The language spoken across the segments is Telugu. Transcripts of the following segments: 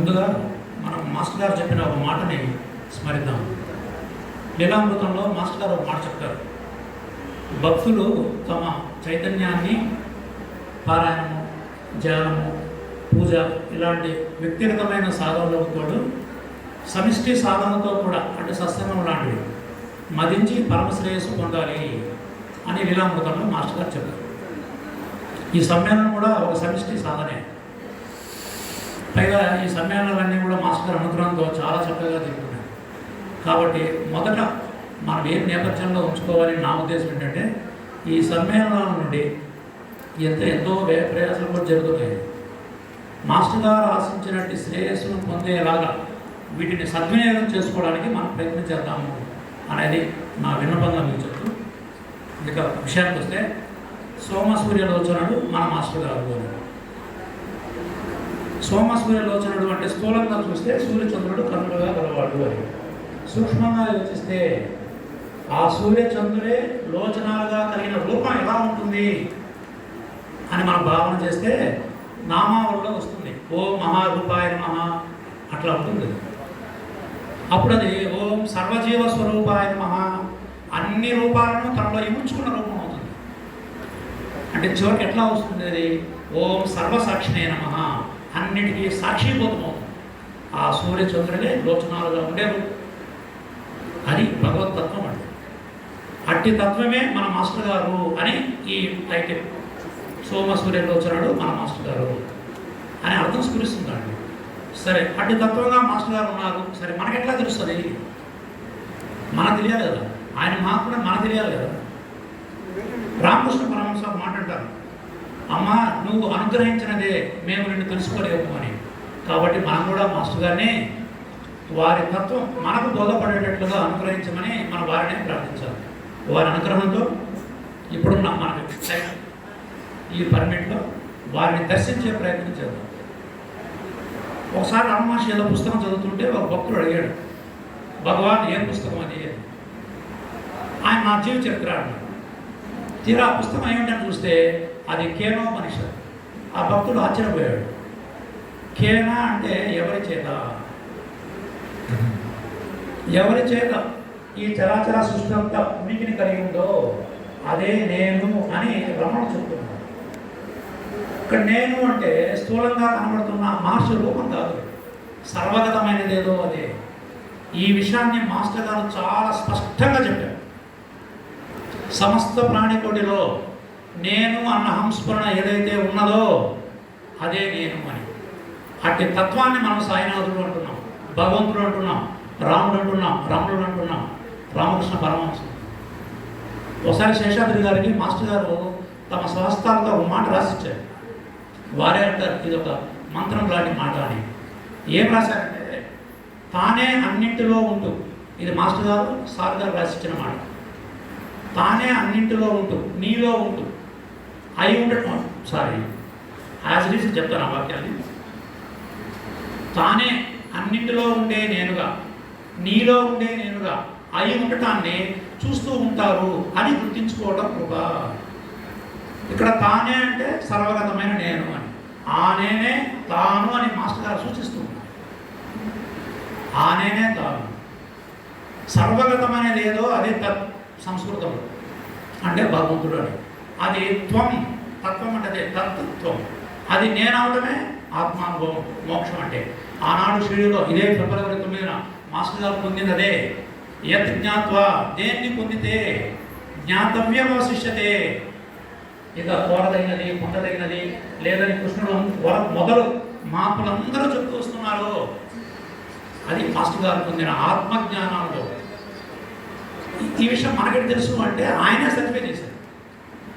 ముందుగా మనం మాస్టర్ గారు చెప్పిన ఒక మాటని స్మరిద్దాం. లీలామృతంలో మాస్టర్ గారు ఒక మాట చెప్తారు. భక్తులు తమ చైతన్యాన్ని పారాయణము, ధ్యానము, పూజ ఇలాంటి వ్యక్తిగతమైన సాధనలతో పాటు సమిష్టి సాధనతో కూడా అంటే సత్సంగం లాంటివి మదించి పరమశ్రేయస్సు పొందాలి అని లీలామృతంలో మాస్టర్ గారు చెప్పారు. ఈ సమ్మేళనం కూడా ఒక సమిష్టి సాధనే. పైగా ఈ సమ్మేళనాలన్నీ కూడా మాస్టర్ గారి అనుగ్రహంతో చాలా చక్కగా జరుగుతున్నాయి. కాబట్టి మొదట మనం ఏం నేపథ్యంలో ఉంచుకోవాలని నా ఉద్దేశం ఏంటంటే, ఈ సమ్మేళనాల నుండి ఎంతో వ్యయ ప్రయాసాలు కూడా జరుగుతున్నాయి. మాస్టర్ గారు ఆశించినట్టు శ్రేయస్సును పొందేలాగా వీటిని సద్వినియోగం చేసుకోవడానికి మనం ప్రయత్నం చేద్దాము అనేది నా విన్నపంగా మీకు చెప్తూ, ఇక విషయానికి వస్తే సోమసూర్యలోచనుడు మన మాస్టర్ గారు. సోమసూర్యలోచనుడు అంటే స్థూలంగా చూస్తే సూర్యచంద్రుడు కన్నులుగా గలవాడు అని, సూక్ష్మంగా యోచిస్తే ఆ సూర్యచంద్రుడే లోచనాలుగా కలిగిన రూపం ఎలా ఉంటుంది అని మనం భావన చేస్తే నామావళిలో వస్తుంది. ఓం మహారూపాయ నమః అట్లా ఉంటుంది. అప్పుడు అది ఓం సర్వజీవ స్వరూపాయ నమః, అన్ని రూపాలను తనలో ఇముడ్చుకున్న రూపం అవుతుంది. అంటే చివరికి ఎట్లా వస్తుంది అది ఓం సర్వసాక్షినే నమః, అన్నిటికీ సాక్షిభూతం అవుతుంది. ఆ సూర్యచంద్రుడే లోచనాలుగా ఉండే రూపం, అది భగవతత్వం అంటే. అట్టి తత్వమే మన మాస్టర్ గారు అని ఈ టైటిల్. సోమసూర్యలోచనుడు మన మాస్టర్ గారు అని అర్థం స్ఫురిస్తుందండి. సరే, అట్టి తత్వంగా మాస్టర్ గారు ఉన్నారు. సరే, మనకెట్లా తెలుస్తుంది? మనకు తెలియాలి కదా, ఆయన మాత్రమే మనకు తెలియాలి కదా. రామకృష్ణ పరమహంస మాట్లాడతారు, అమ్మ నువ్వు అనుగ్రహించినదే మేము నిన్ను తెలుసుకోలేము అని. కాబట్టి మనం కూడా మాస్టర్ గారిని వారి తత్వం మనకు బోధపడేటట్లుగా అనుగ్రహించమని మన వారిని ప్రార్థించాలి. వారి అనుగ్రహంతో ఇప్పుడున్న మనకు ఈ పర్మిట్లో వారిని దర్శించే ప్రయత్నం చేద్దాం. ఒకసారి రామమహర్షి ఏదో పుస్తకం చదువుతుంటే ఒక భక్తుడు అడిగాడు, భగవాన్ ఏం పుస్తకం అది? ఆయన నా జీవ చరిత్ర అన్నాడు. తీరా ఆ పుస్తకం ఏమిటని చూస్తే అది కేనోపనిషత్. ఆ భక్తుడు ఆశ్చర్యపోయాడు. కేన అంటే ఎవరి చేత, ఎవరి చేత ఈ చరాచర సృష్టి అంతా ఉనికిని కలిగి ఉందో అదే నేను అని రమణ చెప్తున్నాడు. ఇక్కడ నేను అంటే స్థూలంగా కనబడుతున్న మహర్షి రూపం కాదు, సర్వగతమైనదేదో అదే. ఈ విషయాన్ని మాస్టర్ గారు చాలా స్పష్టంగా చెప్పారు. సమస్త ప్రాణికోటిలో నేను అన్న హంస్ఫురణ ఏదైతే ఉన్నదో అదే నేను అని. అట్టి తత్వాన్ని మనం సాయినాథుడు అంటున్నాం, భగవంతుడు అంటున్నాం, రాముడు అంటున్నాం, రమణుడు అంటున్నాం, రామకృష్ణ పరమహంస. ఒకసారి శేషాద్రి గారికి మాస్టర్ గారు తమ స్వహస్తాలతో ఒక మాట రాసిచ్చారు. వారే అంటారు ఇది ఒక మంత్రం లాంటి మాట అని. ఏం రాశారంటే, తానే అన్నింటిలో ఉంటూ, ఇది మాస్టర్ గారు సార్ గారు రాసిచ్చిన మాట. తానే అన్నింటిలో ఉంటూ, నీలో ఉంటూ, అయి ఉండటం, సారీ యాజ్ ఇట్ ఈస్ చెప్తాను ఆ వాక్యాన్ని. తానే అన్నింటిలో ఉండే నేనుగా, నీలో ఉండే నేనుగా, అయి ఉండటాన్ని చూస్తూ ఉంటారు అని గుర్తించుకోవడం కృప. ఇక్కడ తానే అంటే సర్వగతమైన నేను అని, ఆ నేనే తాను అని మాస్టర్ గారు సూచిస్తుంది. ఆ నేనే తాను, సర్వగతమైనది ఏదో అదే తత్ సంస్కృతంలో అంటే భగవంతుడు అని. అది త్వం, తత్వం అంటే అదే తత్వం. అది నేను అవడమే ఆత్మానుభవం, మోక్షం అంటే. ఆనాడు షిరిడీలో ఇదే ఫిబ్రవరి 9న మాస్టర్ గారు పొందింది అదే. యత్ జ్ఞాత్వా, దేన్ని పొందితే జ్ఞాతవ్యం అవశిష్యతే. ఇక కోరదగినది, పొందదగినది లేదని కృష్ణుడు మొదలు మాపులందరూ చెప్తూ వస్తున్నారు. అది మాస్టర్ గారు పొందిన ఆత్మజ్ఞానంలో. ఈ విషయం మనకి తెలుసు అంటే ఆయనే సర్టిఫై చేశారు.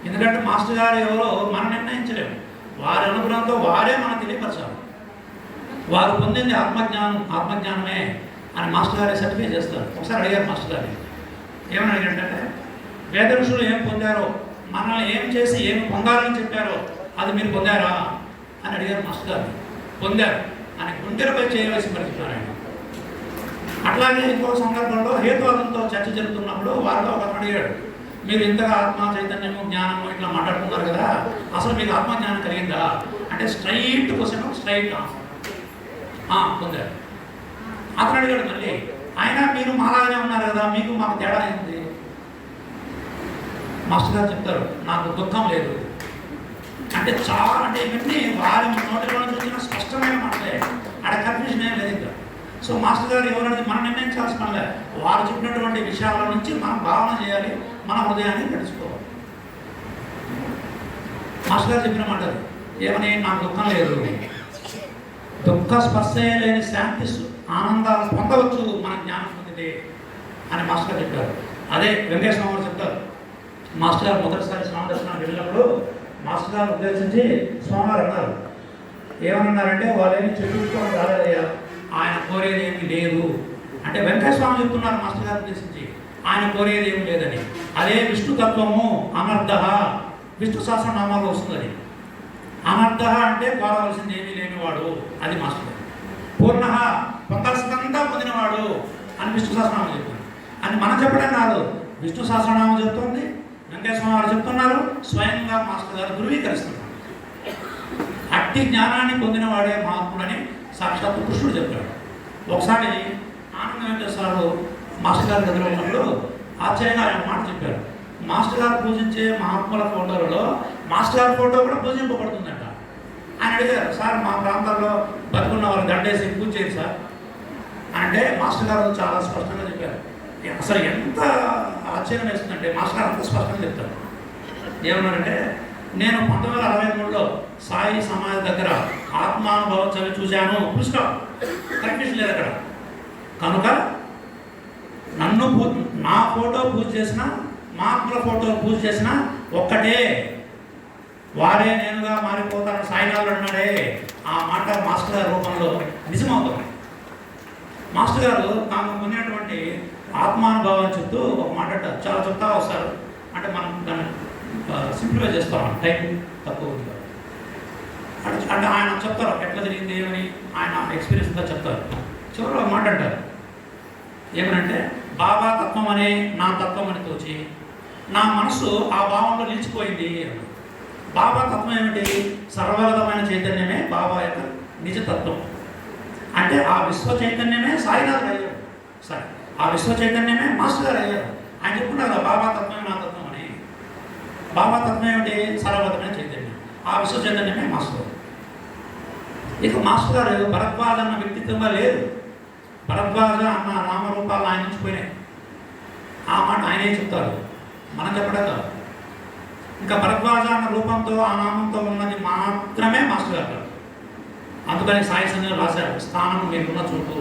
ఎందుకంటే మాస్టర్ గారు ఎవరో మనం నిర్ణయించలేము, వారి అనుగ్రహంతో వారే మనం తెలియపరచాలి. వారు పొందింది ఆత్మజ్ఞానమే అని మాస్టర్ గారే సర్టిఫై చేస్తారు. ఒకసారి అడిగారు మాస్టర్ గారిని, ఏమని అడిగారంటే, వేద ఋషులు ఏం పొందారో, మనల్ని ఏం చేసి ఏం పొందాలని చెప్పారో అది మీరు పొందారా అని అడిగారు మాస్టర్ గారిని. పొందారు అని గుండెలపై చేయవలసి మరిచినారు ఆయన. అట్లాగే ఇంకో సందర్భంలో హేతువాదంతో చర్చ జరుగుతున్నప్పుడు వారిలో ఒక అడిగాడు, మీరు ఇంతగా ఆత్మ చైతన్యము జ్ఞానము ఇట్లా మాట్లాడుతున్నారు కదా, అసలు మీకు ఆత్మజ్ఞానం కలిగిందా అంటే స్ట్రైట్ క్వశ్చన్, స్ట్రైట్ ఆన్సర్. పొందాడు. అతను అడిగాడు మళ్ళీ, ఆయన మీరు మాలాగానే ఉన్నారు కదా, మీకు మాకు తేడా ఏంటి? మాస్టర్ గారు చెప్తారు, నాకు దుఃఖం లేదు అంటే చాలా, అంటే ఇవన్నీ వారి నోటిలో నుంచి వచ్చిన స్పష్టమైన మాటలే, అక్కడ కన్ఫ్యూజన్ ఏం లేదు ఇంకా. సో మాస్టర్ గారు ఎవరనేది మనం నిర్ణయించాల్సిన పనిలే, వారు చెప్పినటువంటి విషయాల నుంచి మనం భావన చేయాలి, మన హృదయాన్ని నడుచుకోవాలి. మాస్టర్ గారు చెప్పిన మాటలు ఏమని, నాకు దుఃఖం లేదు, దుఃఖ స్పర్శ లేని శాంతి ఆనందాలు పొందవచ్చు మన జ్ఞానం పొందితే అని మాస్టర్ గారు చెప్పారు. అదే వెంకటేశ్వర గారు చెప్తారు, మాస్టర్ గారు మొదటిసారి స్వామి దర్శనానికి వెళ్ళినప్పుడు మాస్టర్ గారు ఉద్దేశించి స్వామివారు అన్నారు, ఏమన్నారంటే వాళ్ళేమి చెప్పుకోవడం రాలేదయ్యా, ఆయన కోరేది ఏమీ లేదు అంటే వెంకటేశ్వర స్వామి చెప్తున్నారు మాస్టర్ గారు ఉద్దేశించి, ఆయన కోరేది ఏమి లేదని. అదే విష్ణుతత్వము అనర్థ, విష్ణు సహస్రనామాల్లో వస్తుంది. అనర్థ అంటే కోరవలసింది ఏమీ లేనివాడు, అది మాస్టర్ గారు. పూర్ణ పొందాల్సిందంతా పొందినవాడు అని విష్ణు సహస్రనామం చెప్తుంది. అని మనం చెప్పడం కాదు, విష్ణు సహస్రనామం చెప్తుంది, వెంకటేశ్వర గారు చెప్తున్నారు, స్వయంగా మాస్టర్ గారు ధృవీకరిస్తున్నారు. అట్టి జ్ఞానాన్ని పొందినవాడే మహాత్ముడని సాక్షాత్తు కృష్ణుడు చెప్పాడు. ఒకసారి ఆనంద వెంకటేశ్వరరావు మాస్టర్ గారి దగ్గర ఉన్నప్పుడు ఆశ్చర్యంగా ఆయన మాట చెప్పారు, మాస్టర్ గారు పూజించే మహాత్ముల ఫోటోలలో మాస్టర్ గారి ఫోటో కూడా పూజింపబడుతుందంట. ఆయన అడిగారు, సార్ మా ప్రాంతాల్లో బతుకున్న వాళ్ళు దండేసి పూజ చేయరు సార్ అంటే మాస్టర్ గారు చాలా స్పష్టంగా చెప్పారు. అసలు ఎంత ఆశ్చర్యం వేస్తుందంటే మాస్టర్ గారు అంత స్పష్టంగా చెప్తారు. ఏమన్నారంటే, నేను 1963లో సాయి సమాజ్ దగ్గర ఆత్మానుభవం చదివి చూశాను, పుస్తకం కన్ఫ్యూజన్ లేదు అక్కడ. కనుక నన్ను నా ఫోటో పూజ చేసిన, మహాత్ముల ఫోటో పూజ చేసిన ఒక్కటే, వారే నేనుగా మారిపోతాను సాయినాథుడు అన్నాడే, ఆ మాట మాస్టర్ గారి రూపంలో నిజమవుతుంది. మాస్టర్ గారు తాము పొందినటువంటి ఆత్మానుభవాన్ని చెప్తూ ఒక మాట చాలా చెప్తా వస్తారు. అంటే మనం దాన్ని సింప్లిఫై చేస్తాం, టైం తక్కువ ఉంది అంటే ఆయన చెప్తారు ఎట్లా జరిగింది ఏమని, ఆయన ఎక్స్పీరియన్స్గా చెప్తారు. చివరిలో ఒక మాట అంటారు, ఏమనంటే, బాబా తత్వం అనే నా తత్వం అని తోచి నా మనసు ఆ భావంలో నిలిచిపోయింది. బాబా తత్వం ఏమిటి? సర్వగతమైన చైతన్యమే బాబా యొక్క నిజతత్వం. అంటే ఆ విశ్వ చైతన్యమే సాయినాథుడు అయ్యాడు, సరే ఆ విశ్వ చైతన్యమే మాస్టర్ గారు అయ్యారు. ఆయన చెప్పుకున్నారు కదా, బాబా తత్వమే నా తత్వం అని. బాబా తత్వం ఏమిటి? సర్వగతమైన చైతన్యం, ఆ విశ్వ చైతన్యమే మాస్టర్ గారు. ఇక మాస్టర్ గారు భరద్వాజ అన్న వ్యక్తిత్వంగా లేదు, భరద్వాజ అన్న నామరూపాలు ఆయన నుంచి పోయినాయి. ఆ మాట ఆయనే చెప్తారు, మనం చెప్పడం కాదు. ఇంకా భరద్వాజ అన్న రూపంతో ఆ నామంతో ఉన్నది మాత్రమే మాస్టర్ గారు. అందుకని సాయి సంజయ్ రాశారు, స్థానం మీరున్న చోటు,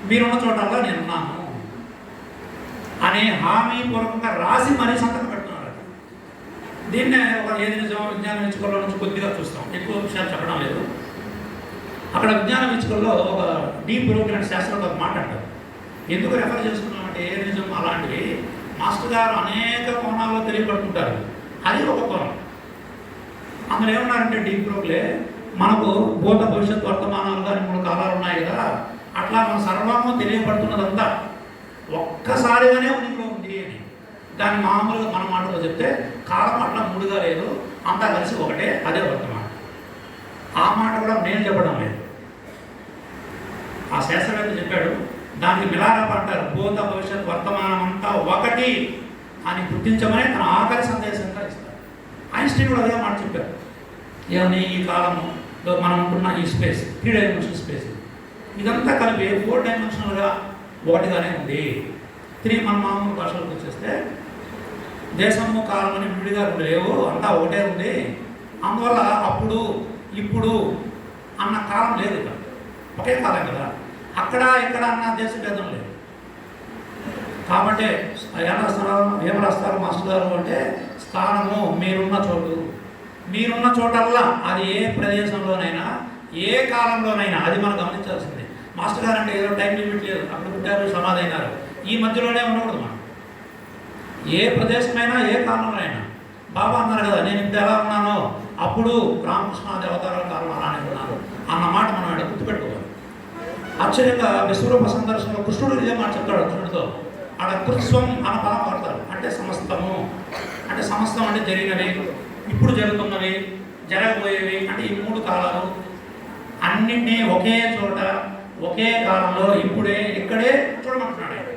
మీరున్న చోటల్లా నేనున్నాను అనే హామీ పూర్వకంగా రాసి మరీ సంతకం పెడుతున్నారు. దీన్నే ఒక ఏది నిజం విజ్ఞాన విచ్చుకల్లో నుంచి కొద్దిగా చూస్తాం, ఎక్కువ విషయాలు చెప్పడం లేదు. అక్కడ విజ్ఞాన విచ్చుకల్లో ఒక డీప్ బ్రోకెన్ శాస్త్రంలో ఒక మాట అంటారు. ఎందుకు రెఫర్ చేసుకున్నామంటే ఏది నిజం అలాంటివి మాస్టర్ గారు అనేక కోణాల్లో తెలియబడుతుంటారు, అది ఒక కోణం. అందులో ఏమన్నారంటే డీప్ బ్రోక్లే, మనకు భూత భవిష్యత్ వర్తమానాలు కానీ 3 కాలాలు ఉన్నాయి కదా, అట్లా మన సర్వము తెలియబడుతున్నదంతా ఒక్కసారిగానే ఉనికిలో ఉంది అని. దాన్ని మామూలుగా మన మాటలో చెప్తే కాలం అట్లా 3గా లేదు, అంతా కలిసి ఒకటే, అదే వర్తమానం. ఆ మాట కూడా నేను చెప్పడం లేదు, ఆ శాస్త్రవేత్త చెప్పాడు. దానికి మిలారప అంటారు, భూత భవిష్యత్ వర్తమానం అంతా ఒకటి అని గుర్తించమని తన ఆఖరి సందేశంగా ఇస్తారు. ఐన్స్టీన్ కూడా అదే మాట చెప్పారు. ఏమని, ఈ కాలంలో మనం ఉంటున్న ఈ స్పేస్ 3 డైమెన్షనల్ స్పేస్, ఇదంతా కలిపి 4 డైమెన్షనల్గా ఒకటిగానే ఉంది. 3 మన మామూలు భాషలకు వచ్చేస్తే దేశము కాలం అని విడిగా లేవు, అంతా ఒకటే ఉంది. అందువల్ల అప్పుడు ఇప్పుడు అన్న కాలం లేదు, ఇక్కడ ఒకే కాలం కదా, అక్కడ ఇక్కడ అన్న దేశ భేదం లేదు. కాబట్టి ఏం రాస్తారు మాస్టర్ గారు అంటే, స్థానము మీరున్న చోటు, మీరున్న చోటల్లా, అది ఏ ప్రదేశంలోనైనా ఏ కాలంలోనైనా, అది మనం గమనించాల్సిందే. మాస్టర్ గారు అంటే ఏదో టైం లిమిట్ లేదు, అక్కడ పుట్టారు సమాధి అయినారు, ఈ మధ్యలోనే ఉండకూడదు మనం. ఏ ప్రదేశమైనా ఏ కాలంలోనైనా. బాబా అన్నారు కదా, నేను ఇప్పుడు ఎలా ఉన్నానో అప్పుడు రామకృష్ణాది అవతారాల కాలం అలానే ఉన్నాను అన్న మాట మనం ఇక్కడ గుర్తుపెట్టుకోవాలి. ఆశ్చర్యంగా విశ్వరూప సందర్శనలో కృష్ణుడు ఇదే మాట చెప్తాడు అర్జునుడితో. అక్కడ కృత్స్వం అన్న పదం వాడతారు, అంటే సమస్తము, అంటే సమస్తం అంటే జరిగినవి, ఇప్పుడు జరుగుతున్నవి, జరగబోయేవి, అంటే ఈ 3 కాలాలు అన్నింటినీ ఒకే చోట ఒకే కాలంలో ఇప్పుడే ఇక్కడే చూడమంటున్నాడు ఆయన.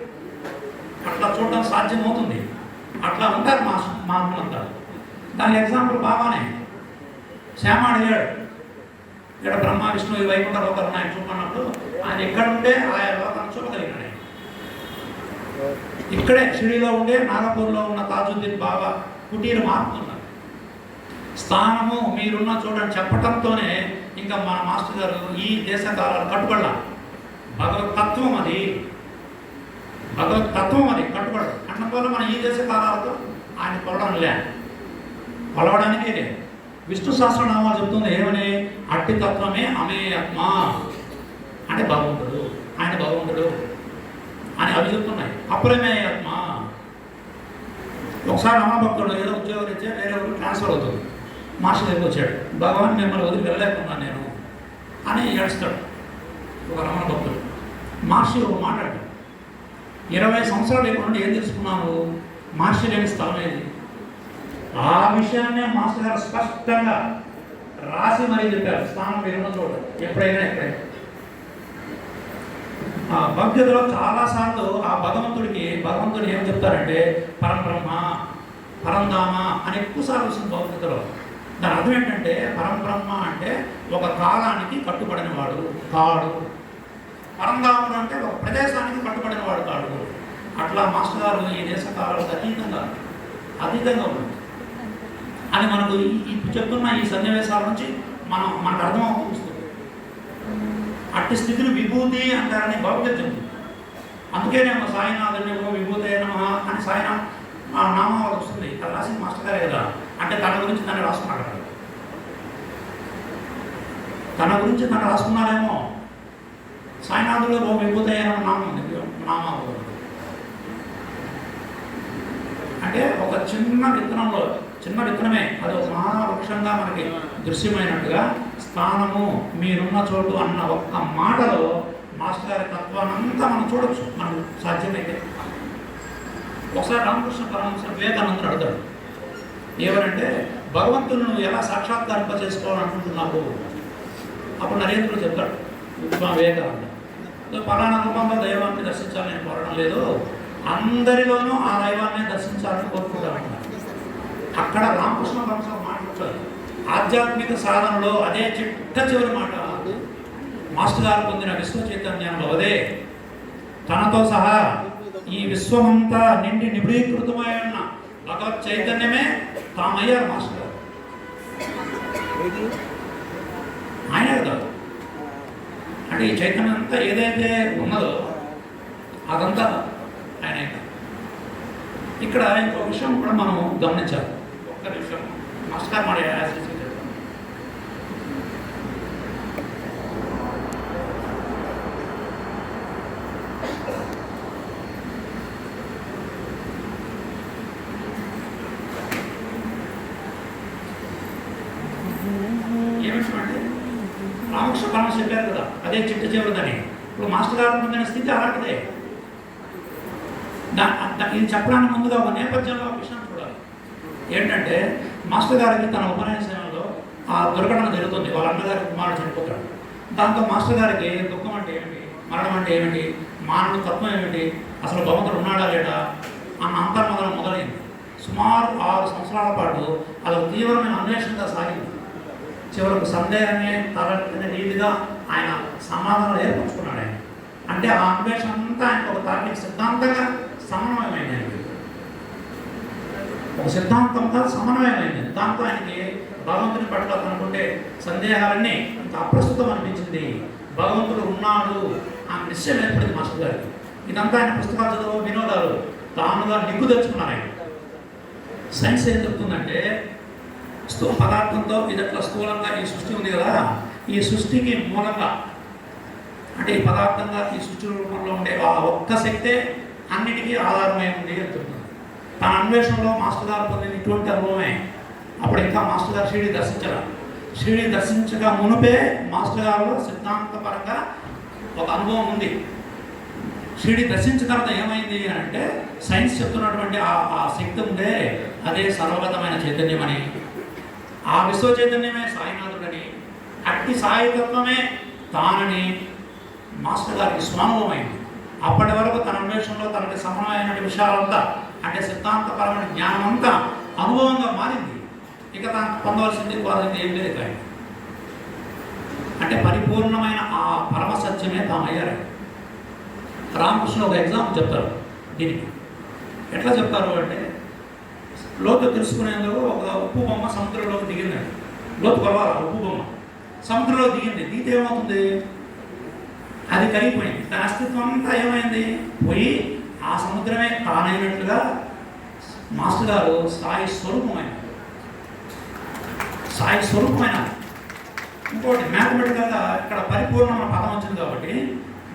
అట్లా చూడడం సాధ్యమవుతుంది. అట్లా ఉంటారు మహాత్ములంతా. దానికి ఎగ్జాంపుల్ బాబానే శ్యామ అడిగాడు, ఇక్కడ బ్రహ్మ విష్ణు ఈ వైకుంఠ లోకాలు ఉన్నాయి చూపన్నప్పుడు ఆయన ఎక్కడ ఉండే ఆయా లోకాలను చూపగలిగినాడు. ఇక్కడే షిరిడీలో ఉండే నాగపూర్లో ఉన్న తాజుద్దీన్ బాబా కుటీర మారుతున్నారు. స్థానము మీరున్న చూడండి చెప్పటంతోనే ఇంకా మన మాస్టర్ గారు ఈ దేశ కాలాలు కట్టుబడాల. భగవతత్వం అది, భగవతత్వం అది కట్టుబడదు. అన్నం వల్ల మనం ఈ దేశ కాలాలతో ఆయన కొలవడానికే లేదు. విష్ణు సహస్రనామాలు చెప్తుంది ఏమని? అట్టి తత్వమే అమేయత్మ అంటే భగవంతుడు, ఆయన భగవంతుడు అని అవి చెప్తున్నాయి. అప్రమేయత్మ. ఒకసారి రమణభక్తుడు ఏదో ఉద్యోగం ఇచ్చే వేరే ఊరు ట్రాన్స్ఫర్ అవుతుంది. మాస్టర్ దగ్గరికి వచ్చాడు, భగవాన్ మిమ్మల్ని వదిలి వెళ్ళలేకున్నాను నేను అని ఏడుస్తాడు ఒక రమణ భక్తుడు. మాస్టర్ ఒక మాట్లాడు, 20 సంవత్సరాలు ఇక్కడ నుండి ఏం తెలుసుకున్నాను? మాస్టర్ లేని స్థలం ఏది? ఆ విషయాన్నే మాస్టర్ గారు స్పష్టంగా రాసి మరీ చెప్పారు. స్థానం మీరున్న చోట ఎప్పుడైనా ఆ భగవద్గీతలో చాలాసార్లు ఆ భగవంతుడు ఏం చెప్తారంటే పరంబ్రహ్మ, పరంధామ అని ఎక్కువసార్లు వస్తుంది భగవద్గీతలో. దాని అర్థం ఏంటంటే పరంబ్రహ్మ అంటే ఒక కాలానికి కట్టుబడిన వాడు కాడు, పరంధాముడు అంటే ఒక ప్రదేశానికి కట్టుబడిన వాడు కాడు. అట్లా మాస్టర్ గారు ఈ దేశ కాలాలకు అతీతంగా ఉంటుంది అని మనకు ఇప్పుడు చెప్తున్న ఈ సన్నివేశాల నుంచి మనకు అర్థమవుతుంది. అట్టి స్థితిని విభూతి అంటారని భగవద్గీత చెప్తుంది. అందుకేనేమో సాయినాథుని విభూతి అని సాయినాథ్ నామావళి వస్తుంది. అది రాసింది మాస్టర్ గారే కదా. అంటే తన గురించి తను రాసుకున్నాడు, తన గురించి తను రాసుకున్నాడేమో. సాయినాథులో విభూతి నామావళి అంటే ఒక చిన్న విత్తనమే అది ఒక మహావృక్షంగా మనకి దృశ్యమైనట్టుగా స్థానము మీరున్న చోటు అన్న ఒక్క మాటలో మాస్టర్ గారి తత్వానంతా మనం చూడొచ్చు, మనకు సాధ్యమైతే. ఒకసారి రామకృష్ణ పరమహంస వివేకానందుడు అడుగుతాడు, ఏమనంటే భగవంతుని నువ్వు ఎలా సాక్షాత్కారింప చేసుకోవాలనుకుంటున్నావు? అప్పుడు నరేంద్రుడు చెప్తాడు వివేకానంద, పలానా రూపంలో దైవాన్ని దర్శించాలని నేను కోరడం లేదు, అందరిలోనూ ఆ దైవాన్ని దర్శించాలని కోరుకుంటాను. అక్కడ రామకృష్ణ పరమహంస మాట్లాడతారు, ఆధ్యాత్మిక సాధనలో అదే చివరి మాట మాస్టర్ గారు పొందిన విశ్వ చైతన్యంలో అదే తనతో సహా ఈ విశ్వమంతా నిండి నిబిడీకృతమై ఉన్న భగవత్ చైతన్యమే తామయ్యారు మాస్టర్ గారు. ఆయనే కదా. అంటే ఈ చైతన్యం అంతా ఏదైతే ఉన్నదో అదంతా ఆయనే. ఇక్కడ ఇంకో విషయం కూడా మనం గమనించాలి. ఒక్క నిమిషం మాస్టర్ గారు మాట రామకృష్ణ పరమహంస చెప్పారు కదా అదే చిట్ట చివరిదని. ఇప్పుడు మాస్టర్ గారు పొందిన స్థితి అలాంటిదే. ఇది చెప్పడానికి ముందుగా ఒక నేపథ్యంలో ఒక విషయం చూడాలి. ఏంటంటే మాస్టర్ గారికి తన ఉపన్యాసంలో ఆ దుర్ఘటన జరుగుతుంది, వాళ్ళ అన్నగారి కుమారుడు చనిపోతాడు. దాంతో మాస్టర్ గారికి దుఃఖం అంటే ఏమిటి, మరణం అంటే ఏమిటి, మానవుడు తత్వం ఏమిటి, అసలు భగవంతుడు ఉన్నాడా లేడా అన్న అంతర్మదనం మొదలైంది. సుమారు 6 సంవత్సరాల పాటు అలా తీవ్రమైన అన్వేషణగా సాగింది. చివరకు సందేహాన్ని తలెత్తిన రీతిగా ఆయన సమాధానాలు ఏర్పరచుకున్నాడు. ఆయన అంటే ఆ అన్వేషణ అంతా ఆయనకు ఒక తార్కిక సిద్ధాంతంగా సమన్వయమైంది, ఒక సిద్ధాంతంగా సమన్వయమైంది. దాంతో ఆయనకి భగవంతుని పట్ల తనకుంటే సందేహాలన్నీ ఇంకా అప్రస్తుతం అనిపించింది. భగవంతుడు ఉన్నాడు ఆ నిశ్చయం ఏర్పడింది మాస్టర్ గారికి. ఇదంతా ఆయన పుస్తకాలు చదువు వినోదాలు తానుగా నిగ్గు తెచ్చుకున్నారు. ఆయన సైన్స్ ఏం చెప్తుందంటే పదార్థంతో ఇదట్లా స్థూలంగా ఈ సృష్టి ఉంది కదా, ఈ సృష్టికి మూలంగా అంటే ఈ పదార్థంగా ఈ సృష్టి రూపంలో ఉండే ఆ ఒక్క శక్తే అన్నిటికీ ఆధారమై ఉంది అని చెప్తుంది. తన అన్వేషణలో మాస్టర్ గారు పొందిన ఇటువంటి అనుభవమే. అప్పుడు ఇంకా మాస్టర్ గారు షిరిడి దర్శించగా మునుపే మాస్టర్ గారు సిద్ధాంతపరంగా ఒక అనుభవం ఉంది. షిరిడి దర్శించిన తర్వాత ఏమైంది అంటే సైన్స్ చెప్తున్నటువంటి ఆ శక్తి ఉందే అదే సర్వగతమైన చైతన్యం అని, ఆ విశ్వ చైతన్యమే సాయినాథుడని, అట్టి సాయితత్వమే తానని మాస్టర్ గారికి స్వానుభవం అయింది. అప్పటి వరకు తన అన్వేషణలో తనకి సమన్వయమైన విషయాలంతా అంటే సిద్ధాంతపరమైన జ్ఞానం అంతా అనుభవంగా మారింది. ఇక తను పొందవలసింది కోరాల్సింది ఏం లేదు కానీ అంటే పరిపూర్ణమైన ఆ పరమ సత్యమే తాము అయ్యారు. రామకృష్ణ ఒక ఎగ్జాంపుల్ చెప్తారు దీనికి. ఎట్లా చెప్తారు అంటే లోతు తెలుసుకునేందుకు ఒక ఉప్పు బొమ్మ సముద్రంలోకి దిగిందండి. లోతు కొలవాలి ఉప్పు బొమ్మ సముద్రంలో దిగింది. దిగితే ఏమవుతుంది? అది కరిగిపోయింది. తన అస్తిత్వం అంతా ఏమైంది? పోయి ఆ సముద్రమే తానైనట్లుగా మాస్టర్ గారు సాయి స్వరూపమైన ఇంకోటి మ్యాథమెటికల్గా ఇక్కడ పరిపూర్ణమైన పదం వచ్చింది కాబట్టి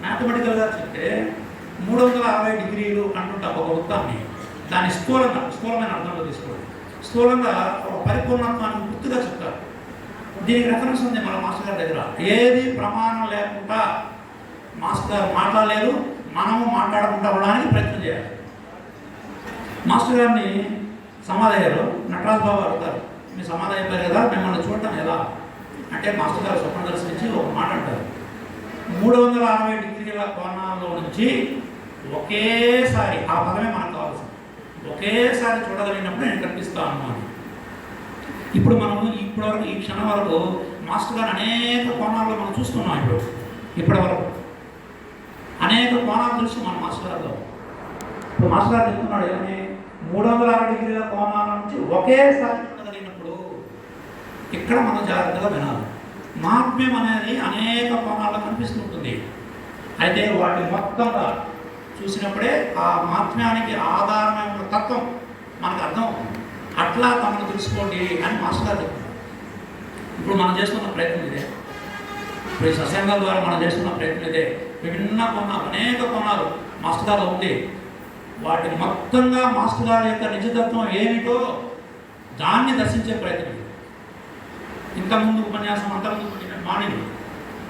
మ్యాథమెటికల్గా చెప్తే 360 డిగ్రీలు అంటుంటాం ఒక వృత్తాన్ని. దాన్ని స్థూలమైన అర్థంలో తీసుకోండి. స్థూలంగా ఒక పరిపూర్ణత్వానికి గుర్తుగా చెప్తారు. దీనికి రెఫరెన్స్ ఉంది మన మాస్టర్ గారి దగ్గర. ఏది ప్రమాణం లేకుండా మాస్టర్ గారు మాట్లాడలేదు, మనము మాట్లాడకుండా ఉండడానికి ప్రయత్నం చేయాలి. మాస్టర్ గారిని సమాధి అయ్యారు. నటరాజ్ బాబు అడుగుతారు, మీ సమాధి అయిపోయారు కదా, మిమ్మల్ని చూడటం ఎలా అంటే మాస్టర్ గారు స్వప్న దర్శించి ఒక మాట అంటారు, 360 డిగ్రీల కోణాల్లో నుంచి ఒకేసారి, ఆ పదమే మనకు కావాల్సింది, ఒకేసారి చూడగలిగినప్పుడు నేను కనిపిస్తాను అని. ఇప్పుడు మనము ఇప్పటివరకు ఈ క్షణం వరకు మాస్టర్ గారు అనేక కోణాల్లో మనం చూస్తున్నాం. ఇప్పటి వరకు అనేక కోణాలు చూసి మన మాస్టర్ గారిలో ఇప్పుడు మాస్టర్ గారు చెప్తున్నాడు ఏమని, 360 డిగ్రీల కోణాల నుంచి ఒకేసారి చూడగలిగినప్పుడు ఇక్కడ మనం జాగ్రత్తగా వినాలి. మహాత్మ్యం అనేది అనేక కోణాల్లో కనిపిస్తుంటుంది. అయితే వాటి మొత్తంగా చూసినప్పుడే ఆ మహాత్మ్యానికి ఆధారమైన తత్వం మనకు అర్థం అవుతుంది. అట్లా తమను తెలుసుకోండి అని మాస్టర్ గారు చెప్తున్నారు. ఇప్పుడు మనం చేస్తున్న ప్రయత్నం ఇదే. ఇప్పుడు ఈ సత్సంగాల ద్వారా మనం చేస్తున్న ప్రయత్నం ఇదే. విభిన్న కోణాలు, అనేక కోణాలు మాస్టర్ గారు ఉంది. వాటిని మొత్తంగా మాస్టర్ గారి యొక్క నిజతత్వం ఏమిటో దాన్ని దర్శించే ప్రయత్నం. ఇంతకుముందు ఉపన్యాసం, అంతకుముందు మార్నింగ్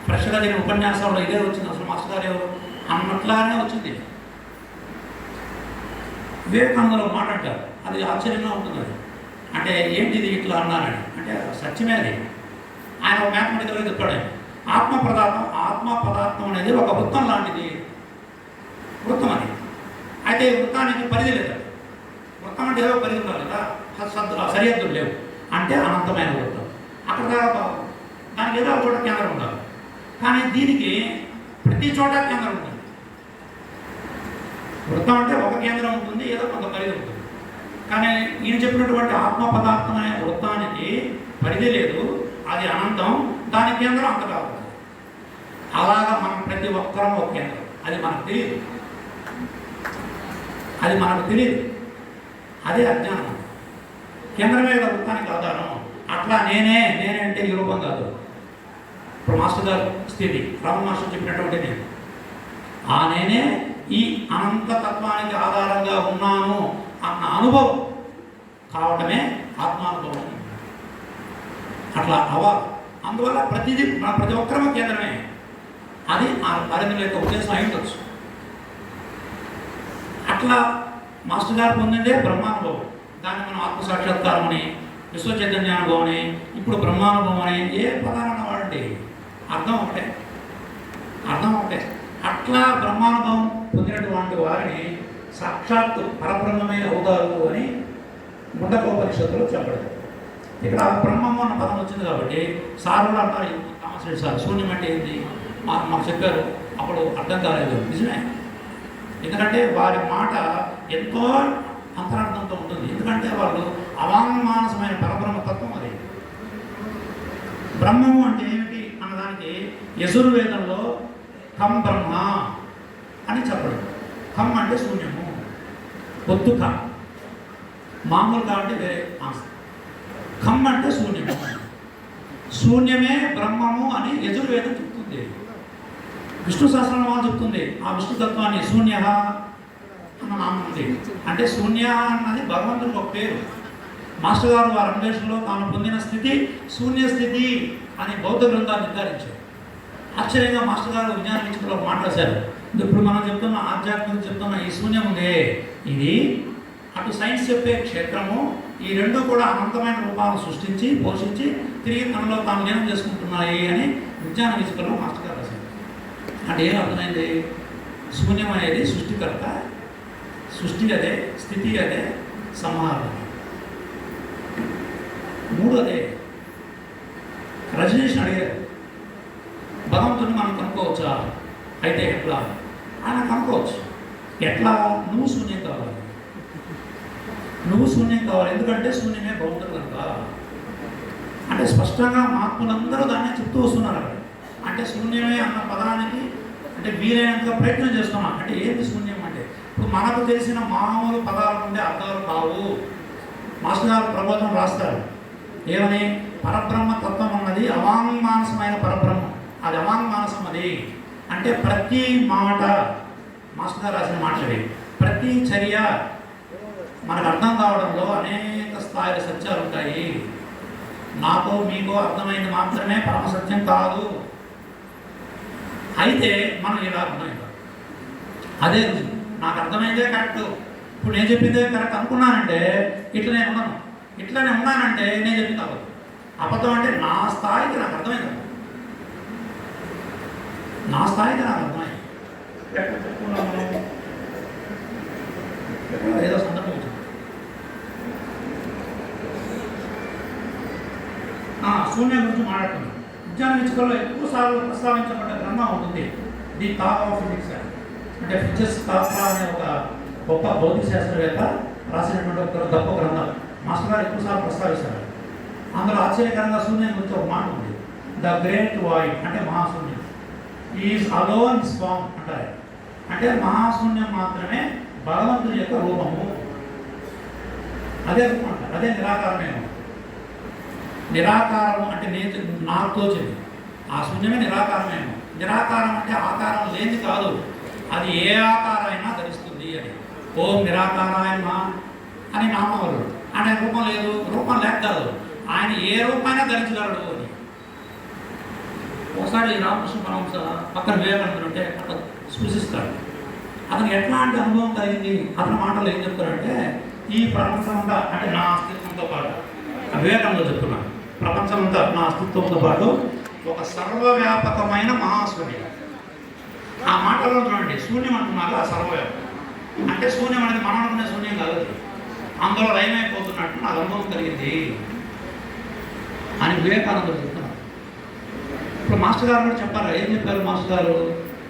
ఫ్రెష్గా జరిగిన ఉపన్యాసంలో ఇదే వచ్చింది. అసలు మాస్టర్ గారు ఎవరు అన్నట్లానే వచ్చింది. వివేకానందలో మాట్లాడతారు, అది ఆశ్చర్యంగా ఉంటుంది. అది అంటే ఏంటిది ఇట్లా అన్నానని, అంటే సత్యమే అది. ఆయన ఒక మ్యాథమెటికల్గా చెప్పాడు. ఆత్మ పదార్థం అనేది ఒక వృత్తం లాంటిది. వృత్తం అది. అయితే వృత్తానికి పరిధి లేదు. వృత్తం అంటే ఏదో పరిధి ఉండాలి కదా, సరిహద్దులు లేవు. అంటే అనంతమైన వృత్తం. అక్కడ దానికి ఏదో ఒక చోట కేంద్రం ఉండాలి. కానీ దీనికి ప్రతి చోట కేంద్రం ఉంటుంది. వృత్తం అంటే ఒక కేంద్రం ఉంటుంది, ఏదో కొంత పరిధి ఉంటుంది. కానీ ఈయన చెప్పినటువంటి ఆత్మ పదార్థం అనే వృత్తానికి పరిధి లేదు, అది అనంతం, దాని కేంద్రం అంతటా ఉంటుంది. అలాగా మనం ప్రతి ఒక్కరం ఒక కేంద్రం. అది మనకు తెలియదు. అదే అజ్ఞానం. కేంద్రమే కదా వృత్తానికి ఆధారం. అట్లా నేనే అంటే ఈ రూపం కాదు. ఇప్పుడు మాస్టర్ గారు స్థితి, రమణ మాస్టర్ చెప్పినటువంటి నేను, ఆ నేనే ఈ అనంతతత్వానికి ఆధారంగా ఉన్నాను అన్న అనుభవం కావటమే ఆత్మానుభవం. అట్లా అవ్వాలి. అందువల్ల ప్రతి ఒక్కరూ కేంద్రమే. అది ఆ పరిధుల యొక్క ఉద్దేశం అయి ఉండొచ్చు. అట్లా మాస్టర్ గారు పొందిందే బ్రహ్మానుభవం. దాన్ని మనం ఆత్మసాక్షాత్కారం అని, విశ్వచైతన్యానుభవం అని, ఇప్పుడు బ్రహ్మానుభవం అని ఏ పదాలన్న వాడండి, అర్థం ఒకటే. అట్లా బ్రహ్మానుభవం పొందినటువంటి వారిని సాక్షాత్తు పరబ్రహ్మమే అవుతారు అని ముండకోపనిషత్తులో చెప్పడం. ఇక్కడ బ్రహ్మము అన్న పదం వచ్చింది కాబట్టి సార్ కూడా అంటారు, కామశ్రెడ్డి సార్ శూన్యం అంటే ఏంటి మాకు చెప్పారు. అప్పుడు అర్థం కాలేదు. నిజమే. ఎందుకంటే వారి మాట ఎంతో అంతరార్థంతో ఉంటుంది. ఎందుకంటే వాళ్ళు అవాంగ్మానసమైన పరబ్రహ్మ తత్వం అది. బ్రహ్మము అంటే ఏమిటి అన్నదానికి యజుర్వేదంలో ఖం బ్రహ్మ అని చెప్పడం. ఖం అంటే శూన్యము, పొత్తు ఖం, మామూలు కాబట్టి వేరే ఆన్సర్. ఖం అంటే శూన్యము, శూన్యమే బ్రహ్మము అని యజుర్వేదం చెప్తుంది. విష్ణు సహస్రనామం చెప్తుంది ఆ విష్ణుతత్వాన్ని. శూన్య అన్న నామం ఉంది. అంటే శూన్య అన్నది భగవంతుడికి ఒక పేరు. మాస్టర్ గారు వారి అన్వేషణలో తాను పొందిన స్థితి శూన్య స్థితి అని బౌద్ధ గ్రంథాలు నిర్ధారించారు. ఆశ్చర్యంగా మాస్టర్ గారు విజ్ఞాన విషయంలో మాట్లాడారు. ఇప్పుడు మనం చెప్తున్న ఆధ్యాత్మిక చెప్తున్న ఈ శూన్యం ఉందే, ఇది అటు సైన్స్ చెప్పే క్షేత్రము, ఈ రెండు కూడా అనంతమైన రూపాలను సృష్టించి పోషించి తిరిగి తనలో తాను లీనం చేసుకుంటున్నాయి అని విజ్ఞాన విషయంలో మాస్టర్ గారు రాశారు. అంటే ఏం అర్థమైంది? శూన్యం అనేది సృష్టికర్త, సృష్టి అదే, స్థితి అదే, సంహారం మూడు అదే. రజనీష్ని అడిగారు, భగవంతుని మనం కనుక్కోవచ్చా? అయితే ఎట్లా? ఆయన కనుక్కోవచ్చు. ఎట్లా? నువ్వు శూన్యం కావాలి, నువ్వు శూన్యం కావాలి. ఎందుకంటే శూన్యమే భగవంతుడు కనుక. అంటే స్పష్టంగా మహాత్ములందరూ దాన్ని చెప్తూ వస్తున్నారు అక్కడ. అంటే శూన్యమే అన్న పదానికి అంటే వీలైనంత ప్రయత్నం చేస్తున్నాం. అంటే ఏంటి శూన్యం అంటే? ఇప్పుడు మనకు తెలిసిన మామూలు పదాలు ఉండే అర్థాలు కావు. మాస్టర్ గారు ప్రబోధం రాస్తారు ఏమని? పరబ్రహ్మ తత్వం అన్నది అవాంగ్మానసమైన పరబ్రహ్మం, అది అవాంగ్మానసం. అది అంటే ప్రతి మాట, మాస్టర్ గారు రాసిన మాటలవి, ప్రతి చర్య మనకు అర్థం కావడంలో అనేక స్థాయిల సత్యాలు ఉంటాయి. నాకో మీకో అర్థమైంది మాత్రమే పరమసత్యం కాదు. అయితే మనం ఇలా అర్థమైంది, అదే రుజువు. నాకు అర్థమైందే కరెక్ట్, ఇప్పుడు నేను చెప్పిందే కరెక్ట్ అనుకున్నానంటే ఇట్లా నేను ఉన్నాను, ఇట్లానే ఉన్నానంటే నేను చెప్పింది అవ్వదు. అబద్ధం అంటే నా స్థాయికి నాకు అర్థమైంది, నా స్థాయికి నాకు అర్థమైంది. ఎక్కడ చెప్పుకున్నాము? ఏదో సందర్భం వచ్చింది. శూన్యం గురించి మాట్లాడుతున్నాం. విజ్ఞాన విచికల్లో ఎక్కువ సార్లు ప్రస్తావించబడ్డ గ్రంథం ఉంటుంది, ది థాట్ ఆఫ్ ఫిజిక్స్. అంటే ఫిజిక్స్ శాస్త్ర అనే ఒక గొప్ప భౌతిక శాస్త్రవేత్త రాసినటువంటి ఒక గొప్ప గ్రంథం. మాస్టర్ గారు ఎక్కువసార్లు ప్రస్తావిస్తారు. అందులో ఆశ్చర్యకరంగా శూన్యం గురించి ఒక మాట ఉంది, ద గ్రేట్ వాయిడ్, అంటే మహాశూన్యం. ఈజ్ అలోన్ ఇస్ ఫామ్ అంటారు. అంటే మహాశూన్యం మాత్రమే భగవంతుని యొక్క రూపము, అదే రూపం అంటారు. అదే నిరాకారమేమో. నిరాకారం అంటే నేను నాకు తోచింది, ఆ శూన్యమే నిరాకారమేమో. నిరాకారం అంటే ఆకారం లేని కాదు, అది ఏ ఆకారమైనా ధరిస్తుంది అని. ఓం నిరాకారాయ నమః అని నామవరుడు అంటే రూపం లేదు, రూపం లేక కాదు, ఆయన ఏ రూపమైనా ధరించగలడు అని. ఒకసారి రామకృష్ణ పరమహంస పక్కన వివేకానందుడు ఉంటే అక్కడ సూచిస్తాడు. అతనికి ఎట్లాంటి అనుభవం కలిగింది? అతని మాటలు ఏం చెప్తారంటే, ఈ ప్రపంచం అంతా అంటే నా అస్తిత్వంతో పాటు, వివేకానంద చెప్తున్నాను, ప్రపంచం అంతా నా అస్తిత్వంతో పాటు ఒక సర్వవ్యాపకమైన మహాశూన్యం. ఆ మాటలో చూడండి, శూన్యం అంటున్నారు, ఆ సర్వవ్యాపకం అంటే శూన్యం అనేది మనం అనుకునే శూన్యం కాదు, అందులో లయమైపోతున్నట్టు నాకు అనుభవం కలిగింది అని వివేకానందుడు చెప్తున్నారు. ఇప్పుడు మాస్టర్ గారు కూడా చెప్పారు. ఏం చెప్పారు మాస్టర్ గారు?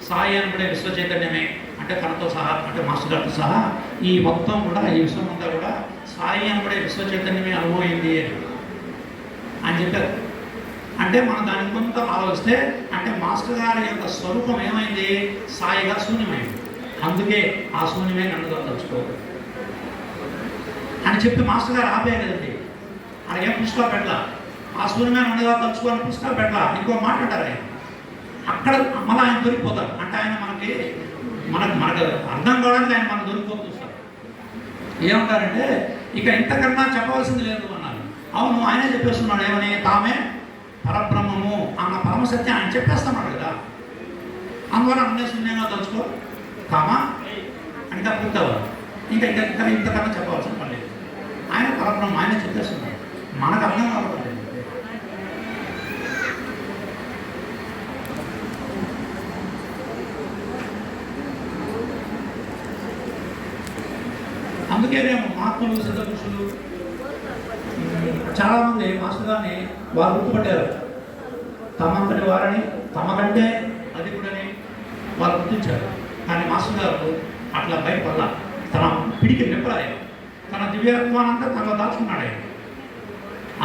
సాయి అని కూడా విశ్వ చైతన్యమే, అంటే తనతో సహా, అంటే మాస్టర్ గారితో సహా ఈ మొత్తం కూడా, ఈ విశ్వం అంతా కూడా సాయి అని కూడా విశ్వ చైతన్యమే అనుభవైంది అని చెప్పారు. అంటే మనం దాని కొంత ఆలోచిస్తే, అంటే మాస్టర్ గారి యొక్క స్వరూపం ఏమైంది? సాయిగా శూన్యమైంది. అందుకే ఆ శూన్యమే నన్నుగా తలుచుకోవాలి అని చెప్పి మాస్టర్ గారు ఆపేయలేదండి. అలాగేం పుస్తకాలు పెట్టాల, ఆ శూన్యమే నన్నుగా తలుచుకోవాలని పుస్తకాలు పెట్టాల. ఇంకో మాట అంటారు ఆయన, అక్కడ మళ్ళీ ఆయన దొరికిపోతారు. అంటే ఆయన మనకు అర్థం కావడానికి ఆయన మనకు దొరికిపోతూ చూస్తారు. ఏమంటారంటే, ఇక ఇంతకన్నా చెప్పవలసింది లేదు అన్నారు. అవును, ఆయనే చెప్పేస్తున్నాడు. ఏమని? తామే పరబ్రహ్మము అన్న పరమసత్యం ఆయన చెప్పేస్తున్నాడు కదా. అందువల్ల అన్నీ శూన్యంగా తలుచుకో కామా అంటే పూర్తవ్వాలి. ఇంకా ఇంతకన్నా చెప్పవలసిన పని లేదు. ఆయన పరబ్రహ్మ, ఆయన చెప్పేస్తున్నాడు, మనకు అర్థం కావాలి. అందుకేనేమో మహాత్ములు, సిద్ధపురుషులు చాలామంది మాస్టర్ గారిని వారు గుర్తుపట్టారు. తమంతటి వారని, తమకంటే అధికుడని వాళ్ళు గుర్తించారు. కానీ మాస్టర్ గారు అట్లా బయటపడాల. తన పిడికి నింపడాయి, తన దివ్యత్వానంతా తనలో దాచుకున్నాడు ఆయన.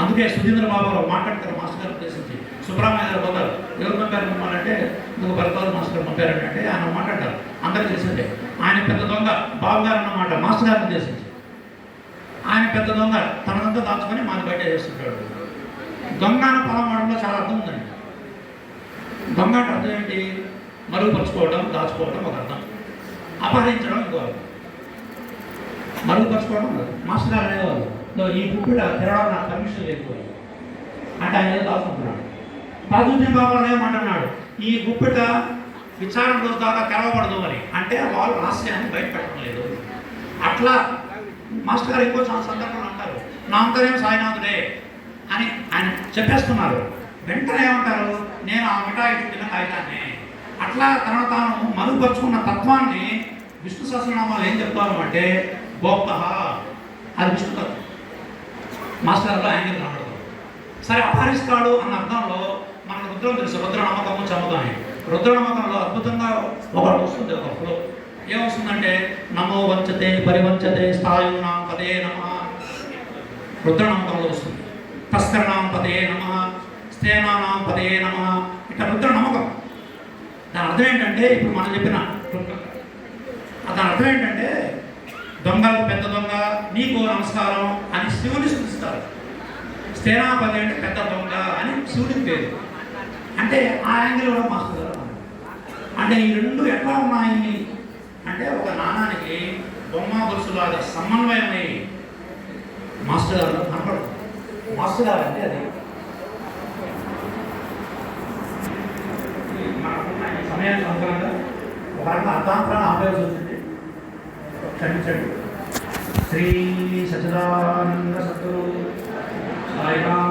అందుకే సుధీంద్ర బాబు గారు మాట్లాడతారు మాస్టర్ గారు ఉద్దేశించి. సుబ్రహ్మణ్య గారు పోతారు, ఎవరు పంపారు మమ్మల్ని ఇంకొక భరద్వాజ మాస్టర్ గారు పంపారంటే ఆయన మాట్లాడతారు. అందరూ తెలిసిందే ఆయన పెద్ద దొంగ బాబు గారు అన్నమాట. మాస్టర్ గారిని ఉద్దేశించి ఆయన పెద్ద దొంగ, తనదంతా దాచుకొని మాది బయట చేస్తుంటాడు. దొంగ అన్న పదమాడంలో చాలా అర్థం ఉందండి. దొంగ అంటే అర్థం ఏంటి? మరుగుపరుచుకోవడం, దాచుకోవడం ఒక అర్థం, అపహరించడం ఇంకో అర్థం. మరుగుపరుచుకోవడం మాస్టర్ గారు అనేవాళ్ళు, ఈ గుప్పిట తెరవడం నాకు పర్మిషన్ లేకపోయింది అంటే ఆయన ఏదో దాచుకుంటున్నాడు. బాబుజీ బాబు ఏమంటున్నాడు, ఈ గుప్పిట విచారణ రోజు దాకా తెరవబడదు అని. అంటే వాళ్ళు రహస్యాన్ని బయట పెట్టడం లేదు. అట్లా మాస్టర్ గారు ఇంకో చాలా సందర్భంలో అంటారు, నా అంతర్యం సాయినాథుడే అని ఆయన చెప్పేస్తున్నారు. వెంటనే ఏమంటారు, నేను ఆ మిఠాయి చుట్టిన కాగితాన్ని అట్లా తనను తాను మరుగుపరుచుకున్న తత్వాన్ని విష్ణు సహస్రనామాలు ఏం చెప్తారు అంటే గోప్త, అది విష్ణు తత్వం. మాస్టర్లో యాంగిల్ కనబడదు. సరే అపహరిస్తాడు అన్న అర్థంలో మనకు రుద్రం తెలుసు, రుద్ర నమ్మకము చదువుతాయి. రుద్ర నమ్మకంలో అద్భుతంగా ఒకటి వస్తుంది, ఒక ఫ్లో ఏమొస్తుందంటే నమో వంచతే పరివంచతే స్థాయూనాం పదే నమ, రుద్ర నమ్మకంలో వస్తుంది. తస్కరణాం పదే నమ, స్థేనానాం పదే నమ, ఇట్లా రుద్ర నమ్మకం. దాని అర్థం ఏంటంటే ఇప్పుడు మనం చెప్పిన దాని అర్థం ఏంటంటే దొంగలకు పెద్ద దొంగ, నీకు నమస్కారం అని శివుని సూచిస్తారు. స్థేనాపతి అంటే పెద్ద దొంగ అని శివుడికి పేరు. అంటే ఆ యాంగిల్ కూడా మాస్టర్ గారు అంటే ఈ రెండు ఎట్లా ఉన్నాయి అంటే ఒక నాణానికి బొమ్మ గొలుసులాగా సమన్వయమై మాస్టర్ గారు కనపడదు. మాస్టర్ గారు అంటే అది సమయానికి అనుకూలంగా ఒక అర్థాంతరాన్ని ఆపేయాల్సి వచ్చింది, క్షమించండి. శ్రీ సచ్చిదానంద సద్గురు సాయిరామ్